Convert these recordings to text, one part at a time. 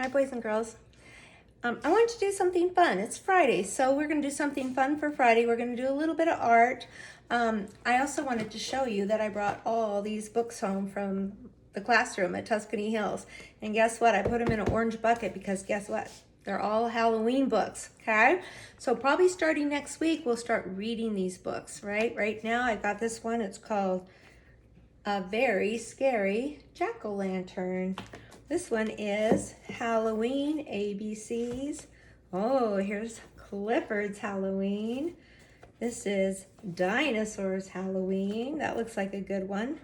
Hi, boys and girls. I wanted to do something fun. It's Friday, so we're going to do something fun for Friday. We're going to do a little bit of art. I also wanted to show you that I brought all these books home from the classroom at Tuscany Hills. And guess what? I put them in an orange bucket because guess what? They're all Halloween books, okay? So probably starting next week, we'll start reading these books, right? Right now, I got this one. It's called A Very Scary Jack-O-Lantern. This one is Halloween ABCs. Oh, here's Clifford's Halloween. This is Dinosaurs Halloween. That looks like a good one.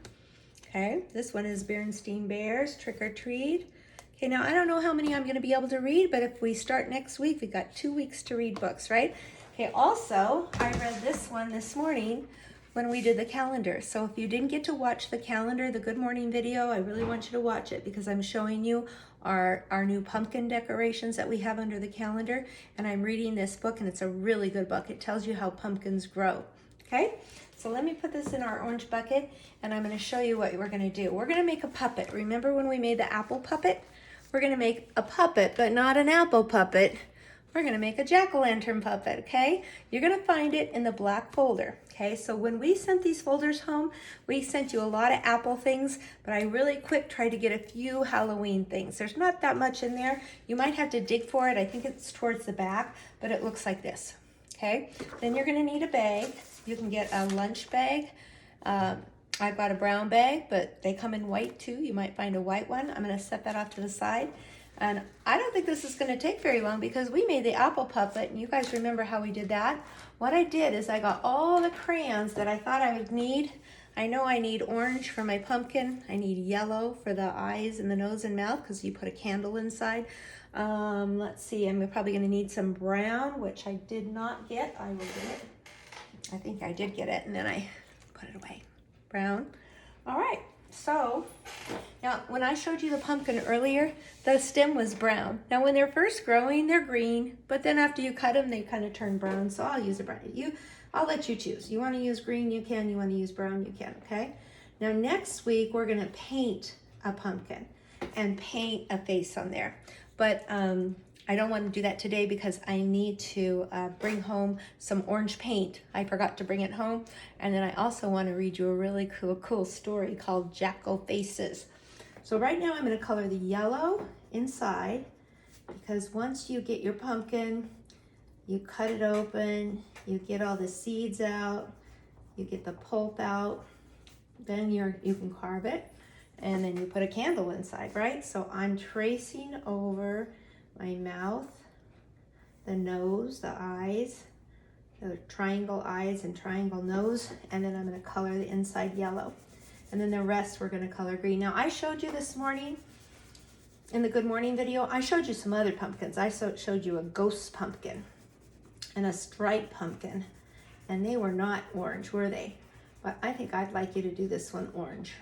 Okay, this one is Berenstain Bears Trick or Treat. Okay, now I don't know how many I'm going to be able to read, but if we start next week, we've got 2 weeks to read books, right? Okay, also, I read this one this morning when we did the calendar. So if you didn't get to watch the calendar, the Good Morning video, I really want you to watch it because I'm showing you our new pumpkin decorations that we have under the calendar. And I'm reading this book and it's a really good book. It tells you how pumpkins grow, okay? So let me put this in our orange bucket and I'm gonna show you what we're gonna do. We're gonna make a puppet. Remember when we made the apple puppet? We're gonna make a puppet, but not an apple puppet. We're gonna make a jack-o'-lantern puppet, okay? You're gonna find it in the black folder, okay? So when we sent these folders home, we sent you a lot of apple things, but I really quick tried to get a few Halloween things. There's not that much in there. You might have to dig for it. I think it's towards the back, but it looks like this, okay? Then you're gonna need a bag. You can get a lunch bag. I've got a brown bag, but they come in white too. You might find a white one. I'm gonna set that off to the side. And I don't think this is gonna take very long because we made the apple puppet and you guys remember how we did that? What I did is I got all the crayons that I thought I would need. I know I need orange for my pumpkin. I need yellow for the eyes and the nose and mouth because you put a candle inside. Let's see, I'm probably gonna need some brown, which I did not get. I will get it. I think I did get it and then I put it away. Brown. All right. So now when I showed you the pumpkin earlier, the stem was brown. Now when they're first growing, they're green, but then after you cut them, they kind of turn brown. So I'll use a brown. I'll let you choose. You want to use green, you can. You want to use brown, you can. Okay. Now next week we're gonna paint a pumpkin and paint a face on there. But I don't want to do that today because I need to bring home some orange paint. I forgot to bring it home. And then I also want to read you a really cool story called Jack-O-Faces. So right now I'm going to color the yellow inside because once you get your pumpkin, you cut it open, you get all the seeds out, you get the pulp out, then you can carve it, and then you put a candle inside, right? So I'm tracing over my mouth, the nose, the eyes, the triangle eyes and triangle nose, and then I'm going to color the inside yellow. And then the rest we're going to color green. Now I showed you this morning in the Good Morning video, I showed you some other pumpkins. I showed you a ghost pumpkin and a striped pumpkin, and they were not orange, were they? But I think I'd like you to do this one orange.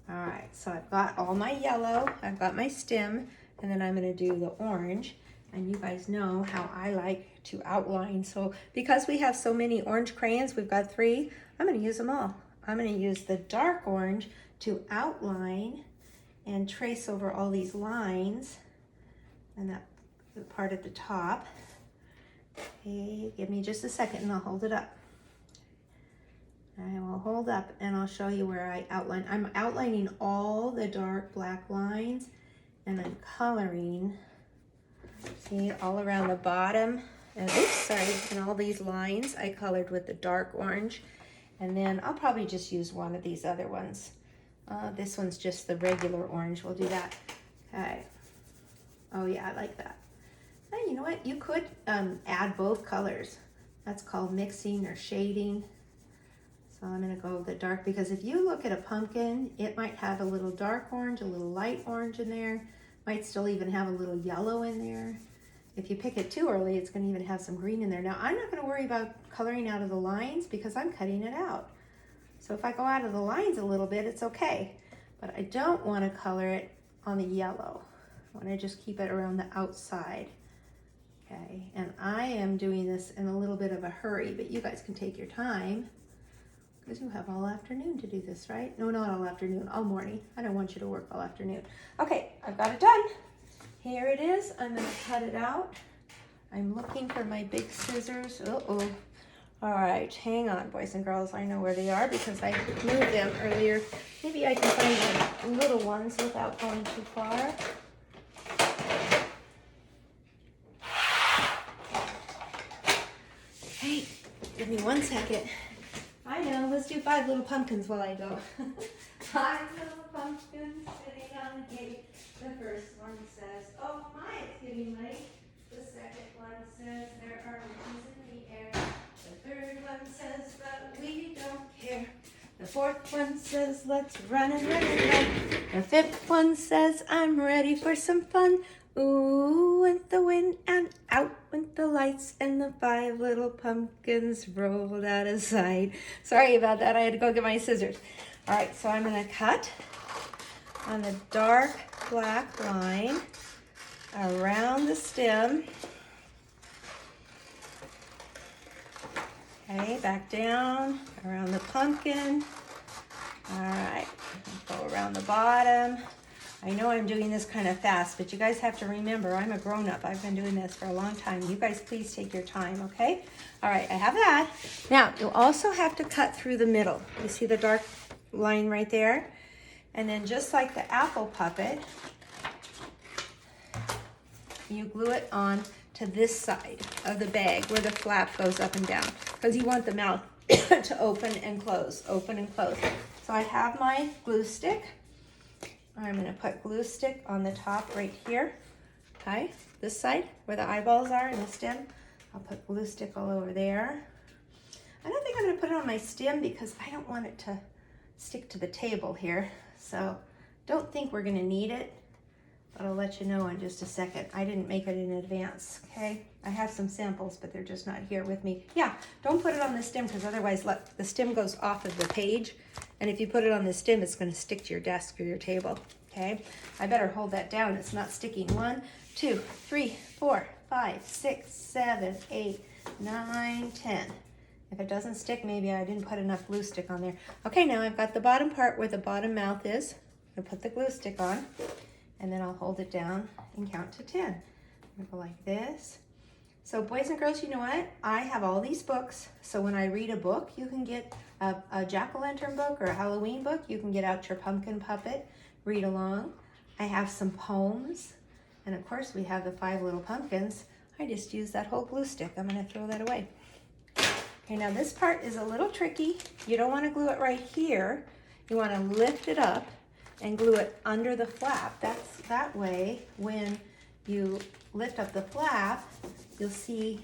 All right, so I've got all my yellow, I've got my stem, and then I'm gonna do the orange. And you guys know how I like to outline. So because we have so many orange crayons, we've got 3, I'm gonna use them all. I'm gonna use the dark orange to outline and trace over all these lines and that part at the top. Okay, give me just a second and I'll hold it up. I will hold up and I'll show you where I outline. I'm outlining all the dark black lines and I'm coloring, see, all around the bottom. And oops, sorry, and all these lines I colored with the dark orange. And then I'll probably just use one of these other ones. This one's just the regular orange. We'll do that. Okay. Oh yeah, I like that. Hey, you know what? You could add both colors. That's called mixing or shading. So I'm gonna go with the dark because if you look at a pumpkin, it might have a little dark orange, a little light orange in there, might still even have a little yellow in there. If you pick it too early, it's gonna even have some green in there. Now I'm not gonna worry about coloring out of the lines because I'm cutting it out. So if I go out of the lines a little bit, it's okay. But I don't wanna color it on the yellow. I wanna just keep it around the outside. Okay, and I am doing this in a little bit of a hurry, but you guys can take your time. Because you have all afternoon to do this, right? No, not all afternoon, all morning. I don't want you to work all afternoon. Okay, I've got it done. Here it is. I'm gonna cut it out. I'm looking for my big scissors. Uh-oh. All right, hang on, boys and girls. I know where they are because I moved them earlier. Maybe I can find the little ones without going too far. Hey, give me 1 second. I know, let's do 5 little pumpkins while I go. 5 little pumpkins sitting on the gate. The first one says, oh my, it's getting late. The second one says, there are witches in the air. The third one says, but we don't care. The fourth one says, let's run and run and run. The fifth one says, I'm ready for some fun. Ooh, went the wind and out went the lights and the 5 little pumpkins rolled out of sight. Sorry about that, I had to go get my scissors. All right, so I'm gonna cut on the dark black line around the stem. Okay, back down around the pumpkin. All right, go around the bottom. I know I'm doing this kind of fast, but you guys have to remember, I'm a grown-up. I've been doing this for a long time. You guys please take your time, okay? All right, I have that. Now, you'll also have to cut through the middle. You see the dark line right there? And then just like the apple puppet, you glue it on to this side of the bag where the flap goes up and down because you want the mouth to open and close, open and close. So I have my glue stick. I'm gonna put glue stick on the top right here, okay? This side where the eyeballs are and the stem. I'll put glue stick all over there. I don't think I'm gonna put it on my stem because I don't want it to stick to the table here. So don't think we're gonna need it, but I'll let you know in just a second. I didn't make it in advance, okay? I have some samples, but they're just not here with me. Yeah, don't put it on the stem because otherwise the stem goes off of the page. And if you put it on the stem, it's gonna stick to your desk or your table, okay? I better hold that down. It's not sticking. 1, 2, 3, 4, 5, 6, 7, 8, 9, 10. If it doesn't stick, maybe I didn't put enough glue stick on there. Okay, now I've got the bottom part where the bottom mouth is. I'll put the glue stick on, and then I'll hold it down and count to 10. I'm gonna go like this. So boys and girls, you know what? I have all these books. So when I read a book, you can get a jack-o'-lantern book or a Halloween book. You can get out your pumpkin puppet, read along. I have some poems. And of course we have the 5 little pumpkins. I just used that whole glue stick. I'm gonna throw that away. Okay, now this part is a little tricky. You don't wanna glue it right here. You wanna lift it up and glue it under the flap. That way, when you lift up the flap, you'll see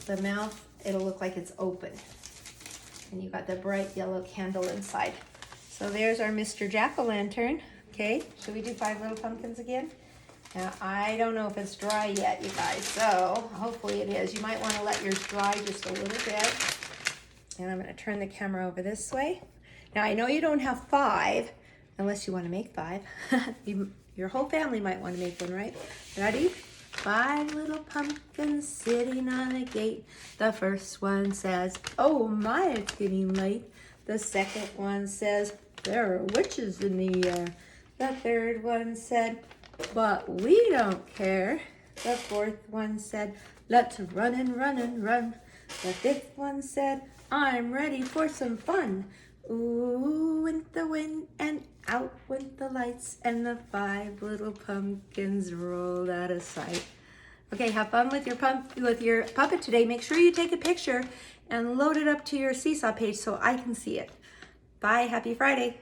the mouth, it'll look like it's open. And you got the bright yellow candle inside. So there's our Mr. Jack-o'-lantern. Okay, should we do 5 little pumpkins again? Now, I don't know if it's dry yet, you guys, so hopefully it is. You might want to let yours dry just a little bit. And I'm going to turn the camera over this way. Now, I know you don't have 5, unless you want to make 5. Your whole family might want to make one, right? Ready? 5 little pumpkins sitting on a gate. The first one says, oh my, it's getting late. The second one says, there are witches in the air. The third one said, but we don't care. The fourth one said, let's run and run and run. The fifth one said, I'm ready for some fun. Ooh, went the wind and out went the lights and the 5 little pumpkins rolled out of sight. Okay, have fun with your puppet today. Make sure you take a picture and load it up to your Seesaw page so I can see it. Bye, happy Friday.